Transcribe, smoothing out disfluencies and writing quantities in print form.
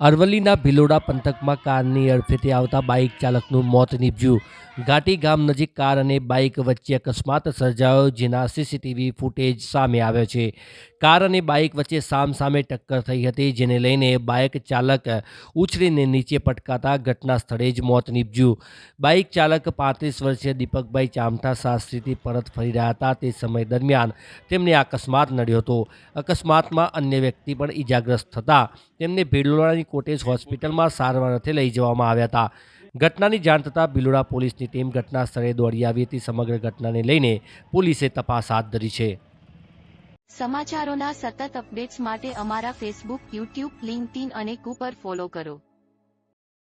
અરવલ્લીના ભિલોડા પંથકમાં કારની અડફેટે આવતા બાઇક ચાલકનું મોત નીપજ્યું. ઘાટી ગામ નજીક કાર અને બાઇક વચ્ચે અકસ્માત સર્જાયો, જેના સીસીટીવી ફૂટેજ સામે આવ્યો છે. કાર અને બાઇક વચ્ચે સામસામે ટક્કર થઈ હતી, જેને લઈને બાઇક ચાલક ઉછળીને નીચે પટકાતા ઘટના સ્થળે જ મોત નીપજ્યું. બાઇક ચાલક 35 વર્ષીય દીપકભાઈ ચામઠા શાસ્ત્રીથી પરત ફરી રહ્યા હતા. તે સમય દરમિયાન તેમને અકસ્માત નડ્યો હતો. અકસ્માતમાં અન્ય વ્યક્તિ પણ ઈજાગ્રસ્ત થતા તેમને ભિલોડાની કોટેજ હોસ્પિટલમાં સારવાર અર્થે લઈ જવામાં આવ્યા હતા. ઘટનાની જાણ થતાં ભિલોડા પોલીસની ટીમ ઘટના સ્થળે દોડી આવી હતી. સમગ્ર ઘટનાને લઈને પોલીસે તપાસ હાથ ધરી છે. સમાચારોના સતત અપડેટ્સ માટે અમારા ફેસબુક, યુટ્યુબ, લિંક્ડઇન અને પર ફોલો કરો.